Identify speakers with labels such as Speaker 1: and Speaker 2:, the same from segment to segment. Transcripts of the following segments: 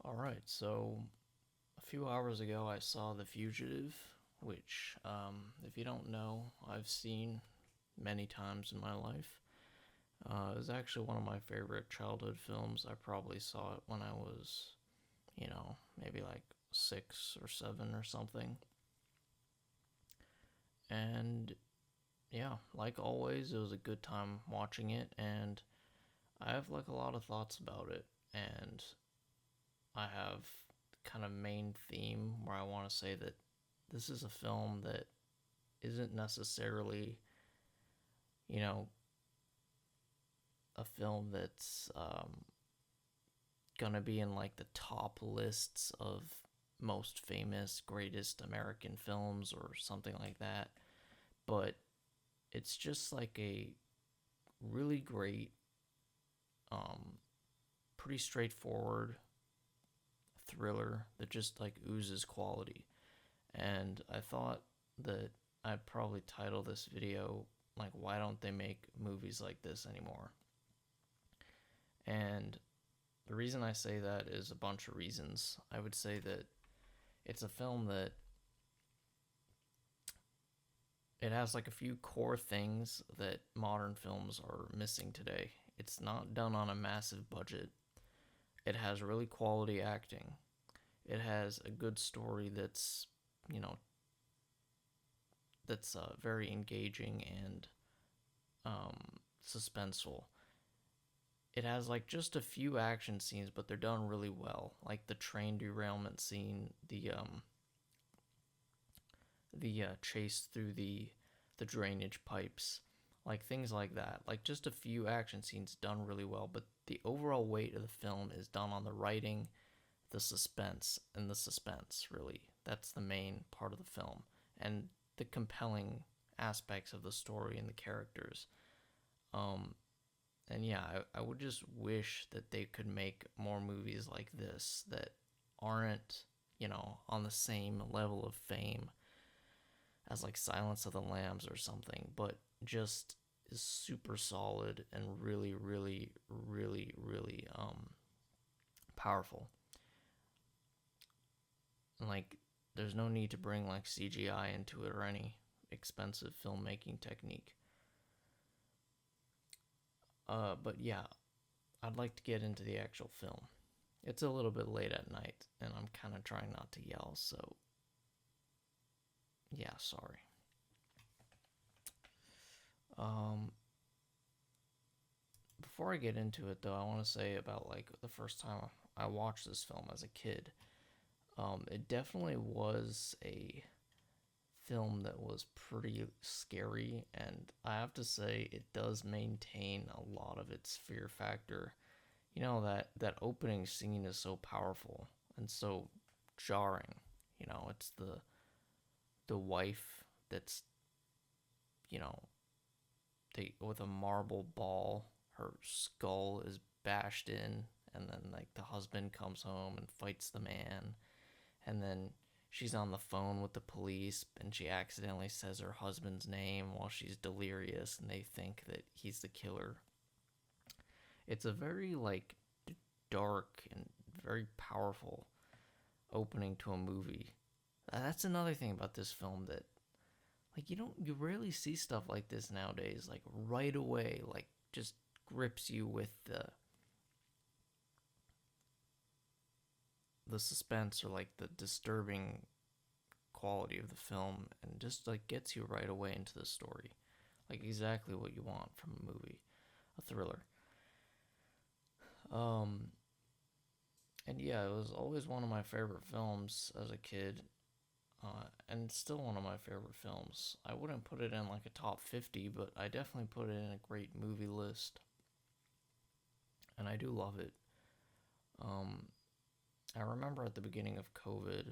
Speaker 1: Alright, so a few hours ago I saw The Fugitive, which, if you don't know, I've seen many times in my life. It was actually one of my favorite childhood films. I probably saw it when I was, maybe like 6 or 7 or something. And yeah, like always, it was a good time watching it, and I have like a lot of thoughts about it. And I have kind of main theme where I want to say that this is a film that isn't necessarily, you know, a film that's gonna be in like the top lists of most famous, greatest American films or something like that. But it's just like a really great, um, pretty straightforward thriller that just like oozes quality. And I thought that I'd probably title this video like why don't they make movies like this anymore? And the reason I say that is a bunch of reasons. I would say that it's a film that it has like a few core things that modern films are missing today. It's not done on a massive budget. It has really quality acting. It has a good story you know, that's very engaging and suspenseful. It has like just a few action scenes, but they're done really well. Like the train derailment scene, the chase through the drainage pipes, like things like that. Like just a few action scenes done really well, but the overall weight of the film is done on the writing, the suspense, and the suspense. Really, that's the main part of the film, and the compelling aspects of the story and the characters. Um, and yeah, I would just wish that they could make more movies like this that aren't, on the same level of fame as like Silence of the Lambs or something, but just is super solid and really, really, really, really powerful. And like, there's no need to bring like CGI into it or any expensive filmmaking technique. But yeah, I'd like to get into the actual film. It's a little bit late at night, and I'm kind of trying not to yell, so yeah, sorry. Um, Before I get into it, though, I want to say about like the first time I watched this film as a kid. It definitely was a film that was pretty scary, and I have to say it does maintain a lot of its fear factor. That opening scene is so powerful and so jarring. It's the wife that's you know with a marble ball, her skull is bashed in, and then like the husband comes home and fights the man, and then she's on the phone with the police and she accidentally says her husband's name while she's delirious and they think that he's the killer. It's a very like dark and very powerful opening to a movie. That's another thing about this film that like you rarely see stuff like this nowadays, like right away, like just grips you with the suspense or like the disturbing quality of the film and just like gets you right away into the story. Like exactly what you want from a movie, a thriller. Um and yeah, it was always one of my favorite films as a kid. And still one of my favorite films. I wouldn't put it in like a top 50, but I definitely put it in a great movie list. And I do love it. Um, I remember at the beginning of COVID,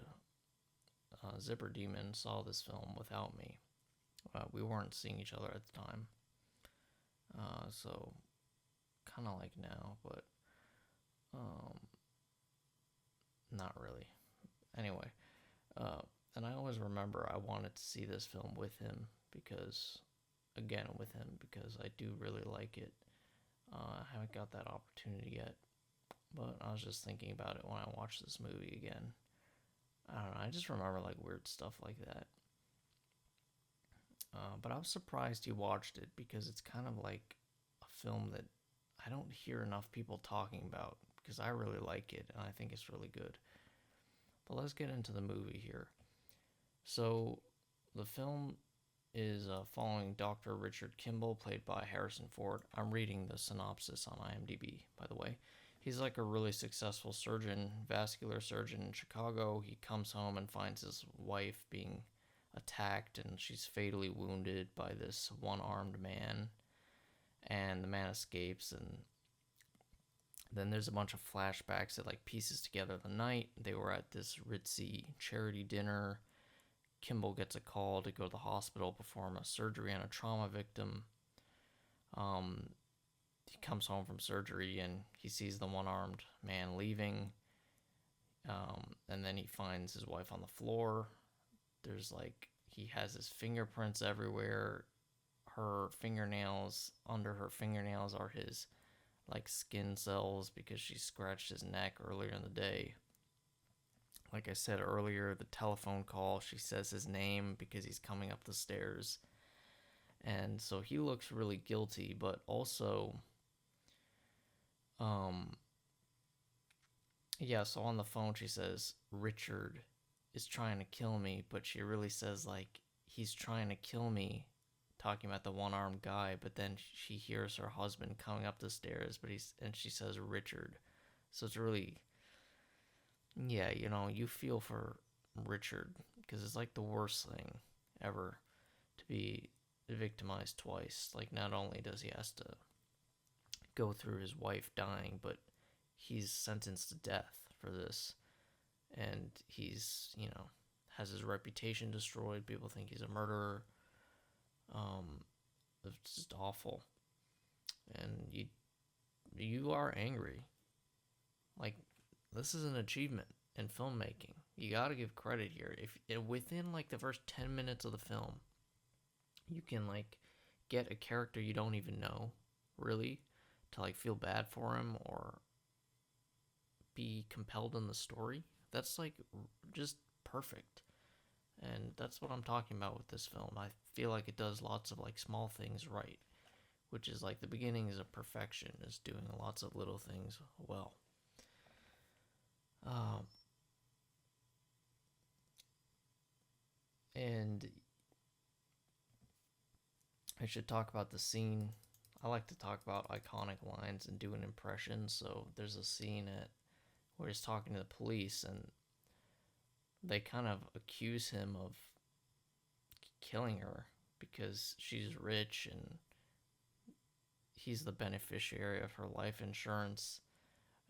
Speaker 1: Zipper Demon saw this film without me. We weren't seeing each other at the time. So kind of like now, but um, not really. Anyway, uh, and I always remember I wanted to see this film with him because, again, with him because I do really like it. I haven't got that opportunity yet, but I was just thinking about it when I watched this movie again. I don't know. I just remember like weird stuff like that. But I was surprised you watched it because it's kind of like a film that I don't hear enough people talking about because I really like it and I think it's really good. But let's get into the movie here. So, the film is following Dr. Richard Kimball, played by Harrison Ford. I'm reading the synopsis on IMDb, by the way. He's like a really successful surgeon, vascular surgeon in Chicago. He comes home and finds his wife being attacked, and she's fatally wounded by this one-armed man. And the man escapes, and then there's a bunch of flashbacks that like pieces together the night. They were at this ritzy charity dinner. Kimball gets a call to go to the hospital, perform a surgery on a trauma victim. He comes home from surgery and he sees the one-armed man leaving. And then he finds his wife on the floor. There's like, he has his fingerprints everywhere. Her fingernails, under her fingernails are his like skin cells because she scratched his neck earlier in the day. Like I said earlier, the telephone call, she says his name because he's coming up the stairs. And so he looks really guilty, but also, yeah, so on the phone she says, Richard is trying to kill me, but she really says, like, he's trying to kill me, talking about the one-armed guy, but then she hears her husband coming up the stairs, and she says Richard. So it's really, yeah, you know, you feel for Richard because it's like the worst thing ever to be victimized twice. Like, not only does he has to go through his wife dying, but he's sentenced to death for this, and he's, you know, has his reputation destroyed. People think he's a murderer. It's just awful, and you are angry. Like, this is an achievement in filmmaking. You gotta give credit here. If within like the first 10 minutes of the film, you can like get a character you don't even know, really, to like feel bad for him or be compelled in the story. That's like just perfect. And that's what I'm talking about with this film. I feel like it does lots of like small things right, which is like the beginning is a perfection, is doing lots of little things well. Um, and I should talk about the scene. I like to talk about iconic lines and do an impression. So there's a scene where he's talking to the police, and they kind of accuse him of killing her because she's rich and he's the beneficiary of her life insurance.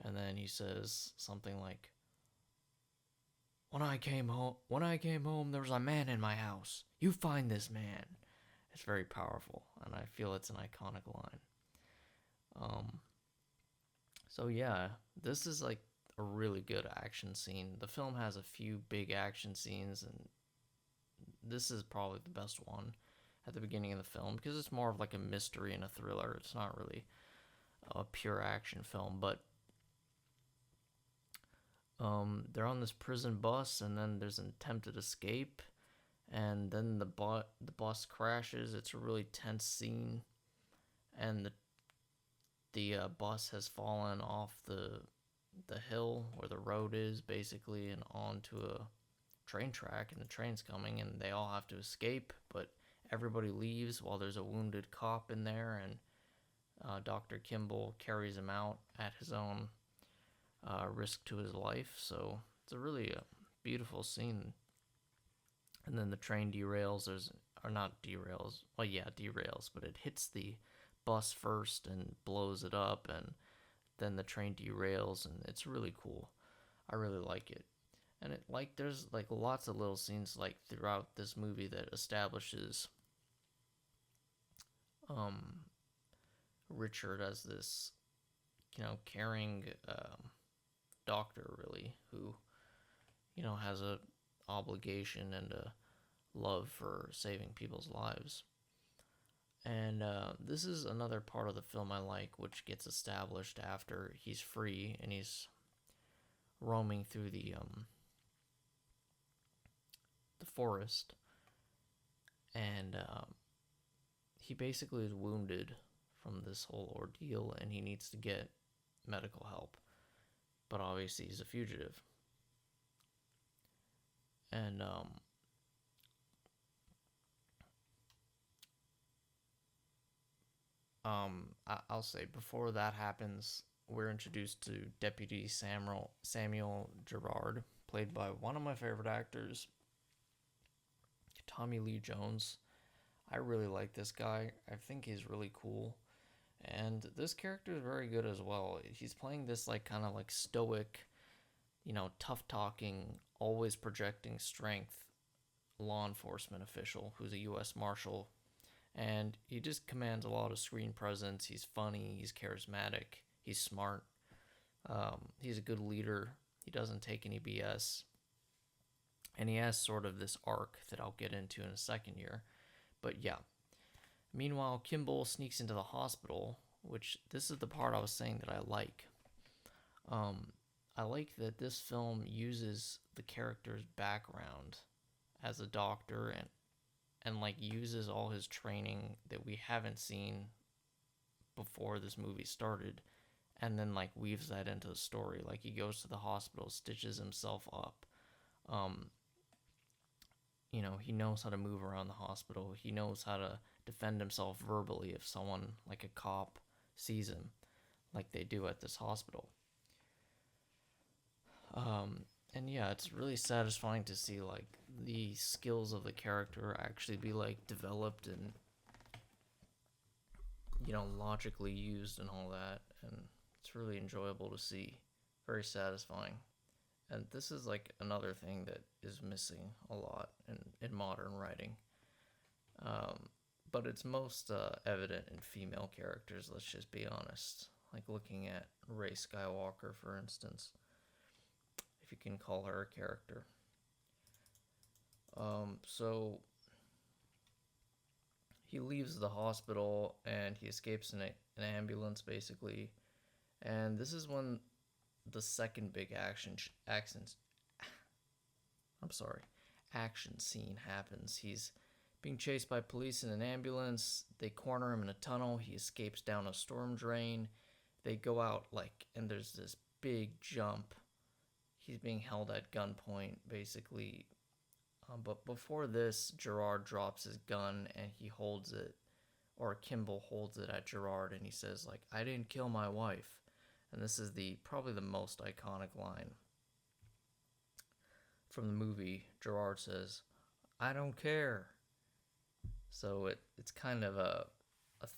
Speaker 1: And then he says something like, when I came home, there was a man in my house. You find this man." It's very powerful, and I feel it's an iconic line. Um, so yeah, this is like a really good action scene. The film has a few big action scenes, and this is probably the best one at the beginning of the film because it's more of like a mystery and a thriller. It's not really a pure action film, but they're on this prison bus, and then there's an attempted escape, and then the bus crashes. It's a really tense scene, and the bus has fallen off the hill where the road is basically, and onto a train track, and the train's coming, and they all have to escape, but everybody leaves while there's a wounded cop in there, and Dr. Kimball carries him out at his own risk to his life. So it's a really beautiful scene. And then the train derails. Or not derails. Well, yeah, derails, but it hits the bus first and blows it up, and then the train derails, and it's really cool. I really like it. And it like there's like lots of little scenes like throughout this movie that establishes Richard as this, you know, caring doctor, really, who, you know, has a obligation and a love for saving people's lives. And this is another part of the film I like, which gets established after he's free and he's roaming through the forest, and he basically is wounded from this whole ordeal, and he needs to get medical help. But obviously, he's a fugitive, and I'll say before that happens, we're introduced to Deputy Samuel Gerard, played by one of my favorite actors, Tommy Lee Jones. I really like this guy. I think he's really cool. And this character is very good as well. He's playing this like kind of like stoic, tough talking, always projecting strength law enforcement official who's a US Marshal. And he just commands a lot of screen presence. He's funny, he's charismatic, he's smart, he's a good leader. He doesn't take any BS. And he has sort of this arc that I'll get into in a second here. But yeah. Meanwhile, Kimball sneaks into the hospital, which this is the part I was saying that I like. I like that this film uses the character's background as a doctor and like uses all his training that we haven't seen before this movie started, and then like weaves that into the story. Like he goes to the hospital, stitches himself up. Um, he knows how to move around the hospital. He knows how to defend himself verbally if someone, like a cop, sees him, like they do at this hospital. And yeah, it's really satisfying to see like the skills of the character actually be like developed and logically used and all that, and it's really enjoyable to see. Very satisfying. And this is like another thing that is missing a lot in modern writing. But it's most evident in female characters, let's just be honest. Like looking at Rey Skywalker, for instance, if you can call her a character. So he leaves the hospital and he escapes in an ambulance, basically. And this is when the second big action scene happens. He's being chased by police in an ambulance. They corner him in a tunnel. He escapes down a storm drain. They go out and there's this big jump. He's being held at gunpoint, basically. But before this, Gerard drops his gun and he holds it, or Kimball holds it at Gerard, and he says, like, "I didn't kill my wife." And this is probably the most iconic line from the movie. Gerard says, "I don't care." So it's kind of a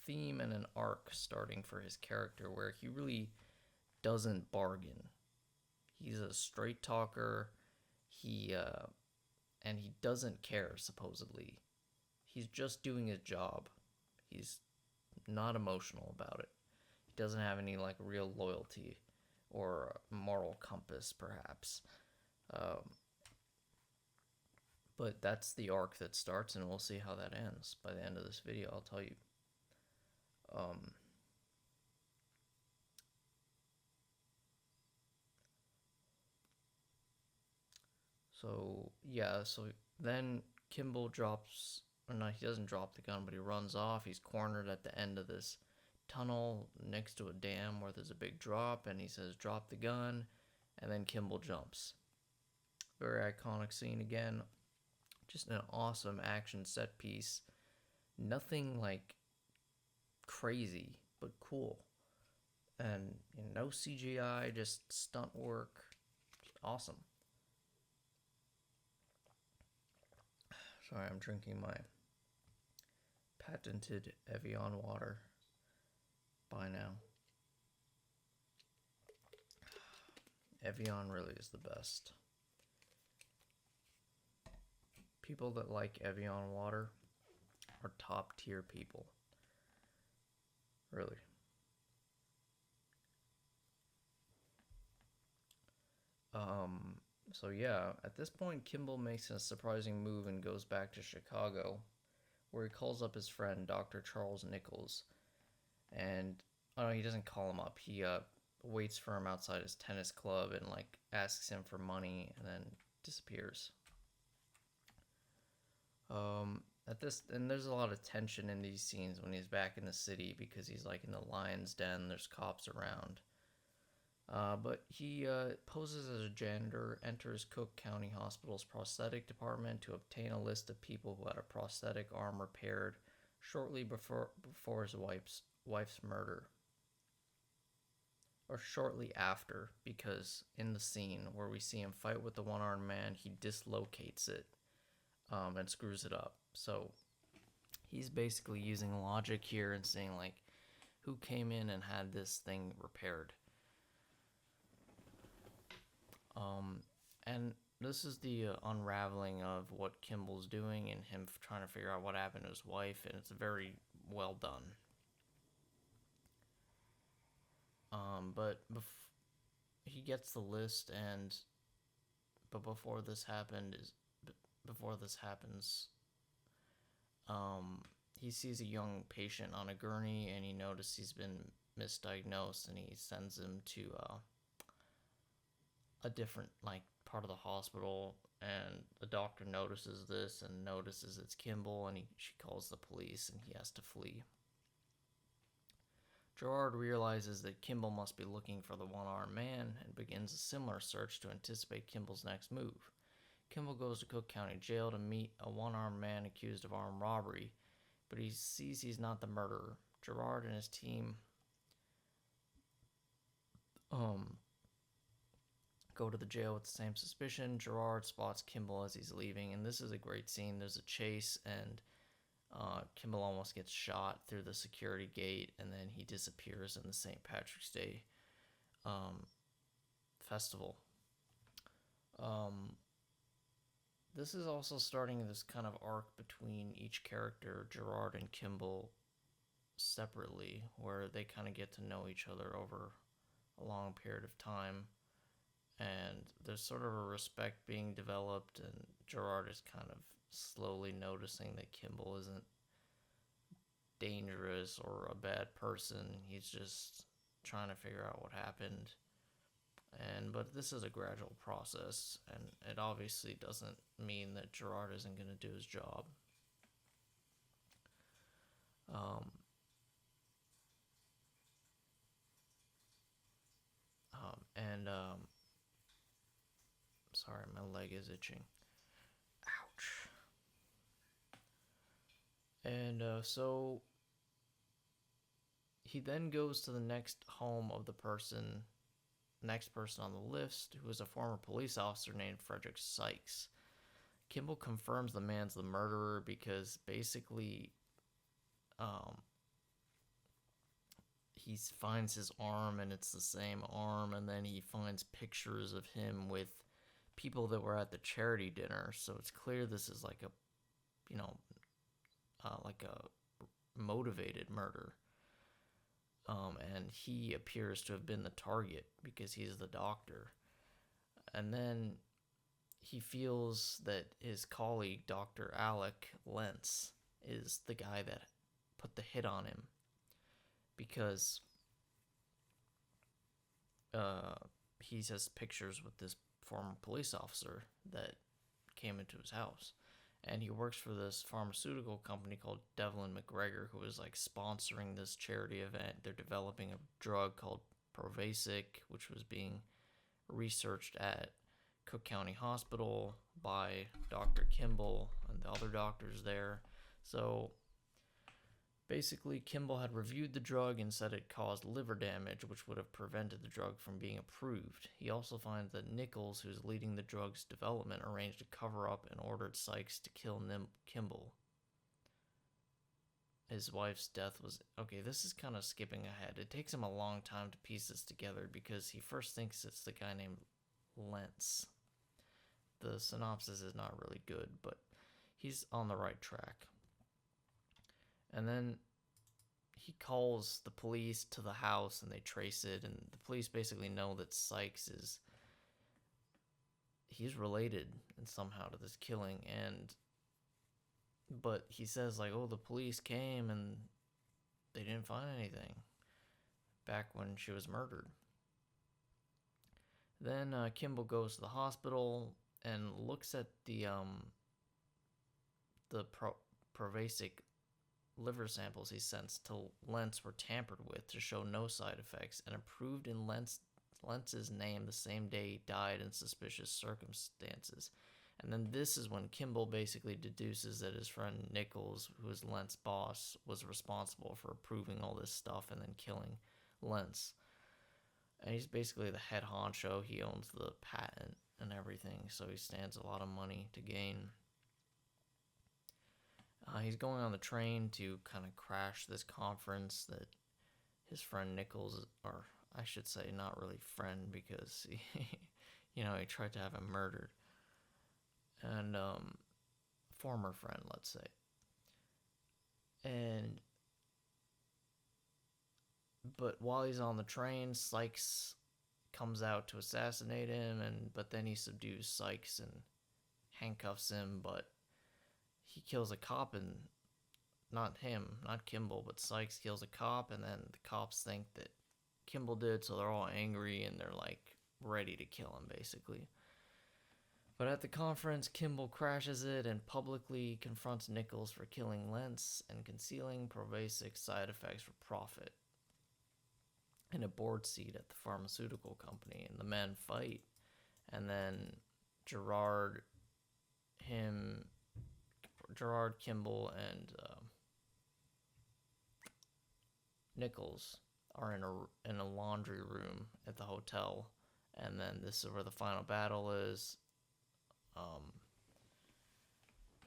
Speaker 1: theme and an arc starting for his character where he really doesn't bargain. He's a straight talker. And he doesn't care, supposedly. He's just doing his job. He's not emotional about it. He doesn't have any like real loyalty or moral compass, perhaps. But that's the arc that starts, and we'll see how that ends. By the end of this video, I'll tell you. So then Kimball drops, or no, he doesn't drop the gun, but he runs off. He's cornered at the end of this tunnel next to a dam where there's a big drop, and he says, "Drop the gun," and then Kimball jumps. Very iconic scene again. Just an awesome action set piece. Nothing like crazy, but cool. And no CGI, just stunt work. Awesome. Sorry, I'm drinking my patented Evian water by now. Evian really is the best. People that like Evian water are top tier people. Really. So yeah, at this point, Kimball makes a surprising move and goes back to Chicago, where he calls up his friend, Dr. Charles Nichols. And, oh no, he doesn't call him up. He waits for him outside his tennis club and like asks him for money and then disappears. At this, and there's a lot of tension in these scenes when he's back in the city because he's like in the lion's den. There's cops around. But he poses as a janitor, enters Cook County Hospital's prosthetic department to obtain a list of people who had a prosthetic arm repaired shortly before his wife's murder. Or shortly after, because in the scene where we see him fight with the one-armed man, he dislocates it and screws it up. So he's basically using logic here and saying, like, who came in and had this thing repaired? And this is the unraveling of what Kimball's doing and him trying to figure out what happened to his wife, and it's very well done. But he gets the list, but before this happens, he sees a young patient on a gurney, and he notices he's been misdiagnosed, and he sends him to a different like part of the hospital, and the doctor notices this and notices it's Kimball, and she calls the police, and he has to flee. Gerard realizes that Kimball must be looking for the one-armed man and begins a similar search to anticipate Kimball's next move. Kimball goes to Cook County Jail to meet a one-armed man accused of armed robbery, but he sees he's not the murderer. Gerard and his team go to the jail with the same suspicion. Gerard spots Kimball as he's leaving, and this is a great scene. There's a chase, and Kimball almost gets shot through the security gate, and then he disappears in the St. Patrick's Day festival. This is also starting this kind of arc between each character, Gerard and Kimball, separately, where they kind of get to know each other over a long period of time. And there's sort of a respect being developed, and Gerard is kind of slowly noticing that Kimball isn't dangerous or a bad person. He's just trying to figure out what happened. But this is a gradual process, and it obviously doesn't mean that Gerard isn't going to do his job. Sorry, my leg is itching. Ouch. And so he then goes to the next home of the next person on the list, who is a former police officer named Frederick Sykes. Kimball confirms the man's the murderer because basically he finds his arm and it's the same arm, and then he finds pictures of him with people that were at the charity dinner, so it's clear this is like a motivated murder. And he appears to have been the target because he's the doctor. And then he feels that his colleague, Dr. Alec Lentz, is the guy that put the hit on him because he has pictures with this former police officer that came into his house. And he works for this pharmaceutical company called Devlin McGregor, who is like sponsoring this charity event. They're developing a drug called Provasic, which was being researched at Cook County Hospital by Dr. Kimball and the other doctors there. So basically, Kimball had reviewed the drug and said it caused liver damage, which would have prevented the drug from being approved. He also finds that Nichols, who's leading the drug's development, arranged a cover-up and ordered Sykes to kill Kimball. His wife's death was... Okay, this is kind of skipping ahead. It takes him a long time to piece this together because he first thinks it's the guy named Lentz. The synopsis is not really good, but he's on the right track. And then he calls the police to the house, and they trace it, and the police basically know that Sykes he's related in somehow to this killing, but he says, like, oh, the police came and they didn't find anything back when she was murdered. Then Kimball goes to the hospital and looks at the Provasic liver samples he sent to Lentz were tampered with to show no side effects and approved in Lentz's name the same day he died in suspicious circumstances. And then this is when Kimball basically deduces that his friend Nichols, who is Lentz's boss, was responsible for approving all this stuff and then killing Lentz. And he's basically the head honcho. He owns the patent and everything, so he stands a lot of money to gain. He's going on the train to kind of crash this conference that his friend Nichols, or I should say not really friend, because he tried to have him murdered. And former friend, let's say. But while he's on the train, Sykes comes out to assassinate him, but then he subdues Sykes and handcuffs him, but he kills a cop, and not him, not Kimball, but Sykes kills a cop, and then the cops think that Kimball did, so they're all angry, and they're like ready to kill him, basically. But at the conference, Kimball crashes it and publicly confronts Nichols for killing Lentz and concealing Provasic side effects for profit in a board seat at the pharmaceutical company. And the men fight, and then Gerard, Kimball, and Nichols are in a laundry room at the hotel, and then this is where the final battle is.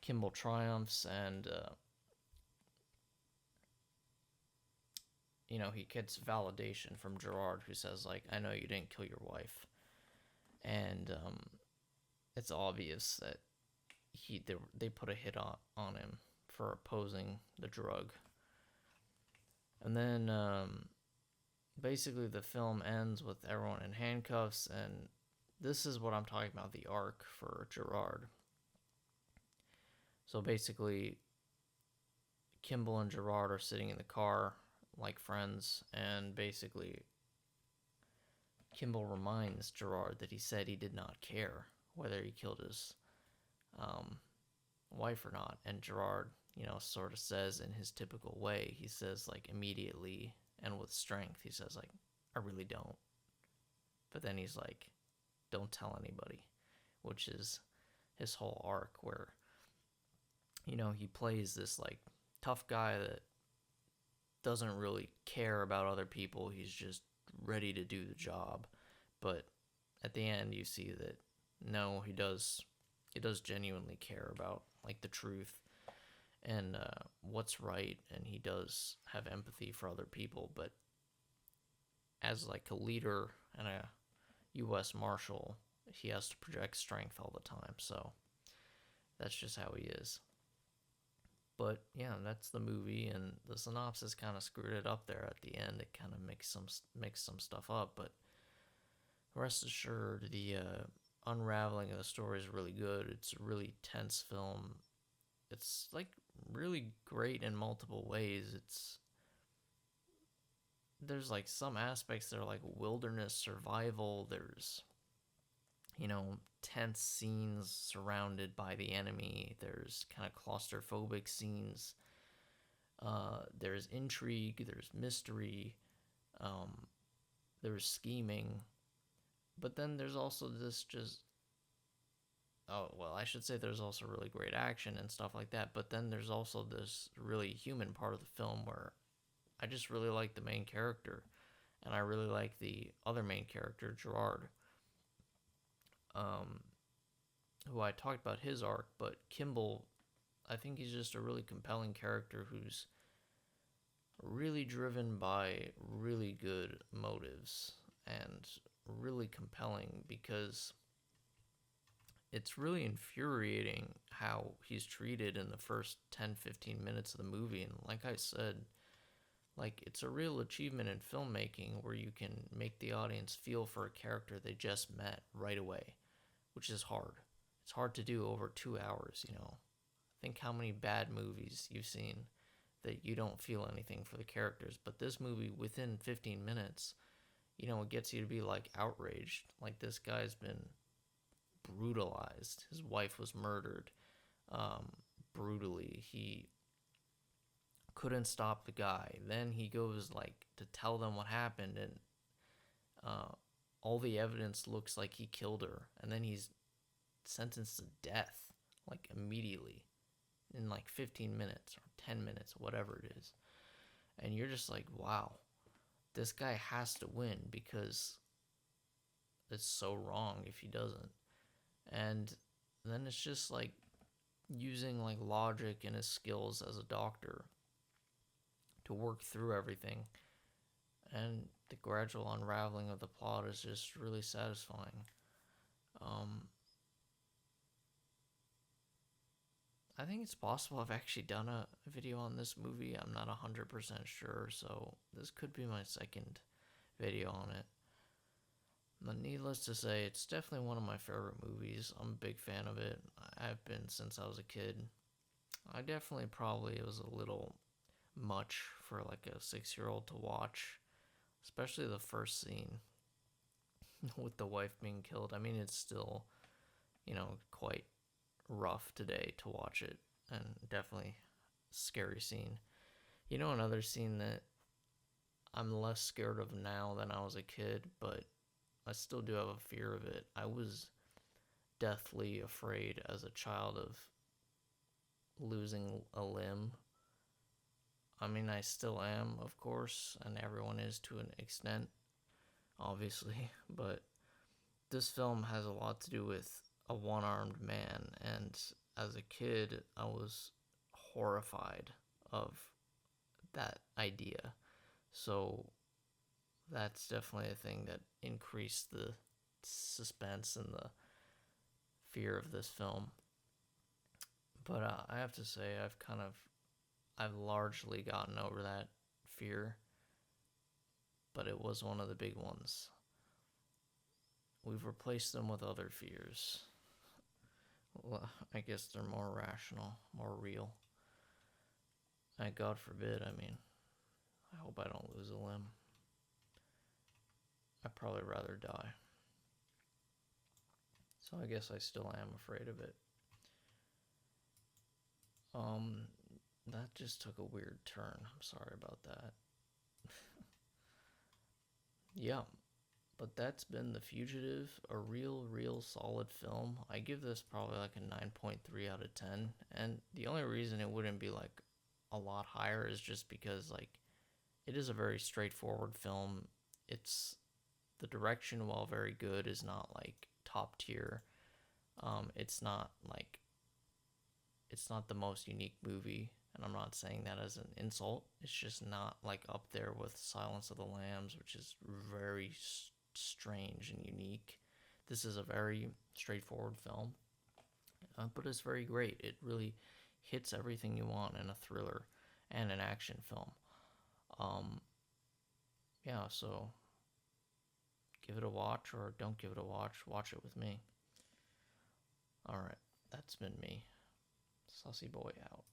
Speaker 1: Kimball triumphs, and he gets validation from Gerard, who says, like, I know you didn't kill your wife. And it's obvious that they put a hit on him for opposing the drug. And then basically the film ends with everyone in handcuffs, and this is what I'm talking about, the arc for Gerard. So basically, Kimball and Gerard are sitting in the car like friends, and basically Kimball reminds Gerard that he said he did not care whether he killed his wife or not, and Gerard, sort of says in his typical way, he says, like, immediately and with strength, he says, like, I really don't. But then he's like, don't tell anybody, which is his whole arc, where he plays this like tough guy that doesn't really care about other people. He's just ready to do the job. But at the end, you see that no, he does genuinely care about like the truth and what's right, and he does have empathy for other people. But as like a leader and a U.S. Marshal, he has to project strength all the time. So that's just how he is. But yeah, that's the movie, and the synopsis kind of screwed it up there at the end. It kind of mixed some stuff up, but rest assured, the unraveling of the story is really good. It's a really tense film. It's like really great in multiple ways. There's like some aspects that are like wilderness survival. There's tense scenes surrounded by the enemy. There's kind of claustrophobic scenes. There's intrigue. There's mystery. There's scheming. But then there's also this I should say there's also really great action and stuff like that. But then there's also this really human part of the film where I just really like the main character. And I really like the other main character, Gerard. Who I talked about his arc, but Kimball, I think he's just a really compelling character who's really driven by really good motives and really compelling, because it's really infuriating how he's treated in the first 10-15 minutes of the movie. And like I said, like, it's a real achievement in filmmaking where you can make the audience feel for a character they just met right away, which is hard. It's hard to do over 2 hours, Think how many bad movies you've seen that you don't feel anything for the characters. But this movie, within 15 minutes, it gets you to be like outraged. Like, this guy's been brutalized. His wife was murdered, um, brutally. He couldn't stop the guy. Then he goes like to tell them what happened, and uh, all the evidence looks like he killed her. And then he's sentenced to death, like, immediately, in like 15 minutes or 10 minutes, whatever it is. And you're just like, wow, this guy has to win, because it's so wrong if he doesn't. And then it's just like using like logic and his skills as a doctor to work through everything. And the gradual unraveling of the plot is just really satisfying. Um, I think it's possible I've actually done a video on this movie. I'm not 100% sure, so this could be my second video on it. But needless to say, it's definitely one of my favorite movies. I'm a big fan of it. I've been since I was a kid. I definitely probably, it was a little much for like a 6-year-old to watch, especially the first scene with the wife being killed. I mean, it's still, quite rough today to watch it, and definitely a scary scene. Another scene that I'm less scared of now than I was a kid, but I still do have a fear of it. I was deathly afraid as a child of losing a limb. I mean, I still am, of course, and everyone is to an extent, obviously, but this film has a lot to do with a one-armed man, and as a kid, I was horrified of that idea. So that's definitely a thing that increased the suspense and the fear of this film. But I have to say, I've largely gotten over that fear, but it was one of the big ones. We've replaced them with other fears. Well, I guess they're more rational, more real. And God forbid, I mean, I hope I don't lose a limb. I'd probably rather die. So I guess I still am afraid of it. That just took a weird turn. I'm sorry about that. Yeah, but that's been The Fugitive, a real solid film. I give this probably like a 9.3 out of 10. And the only reason it wouldn't be like a lot higher is just because like it is a very straightforward film. It's the direction, while very good, is not like top tier. It's not like it's not the most unique movie, and I'm not saying that as an insult. It's just not like up there with Silence of the Lambs, which is very strange and unique. This is a very straightforward film, but it's very great. It really hits everything you want in a thriller and an action film. Um, yeah, so give it a watch, or don't give it a watch. Watch it with me. Alright, that's been me. Saucy Boy out.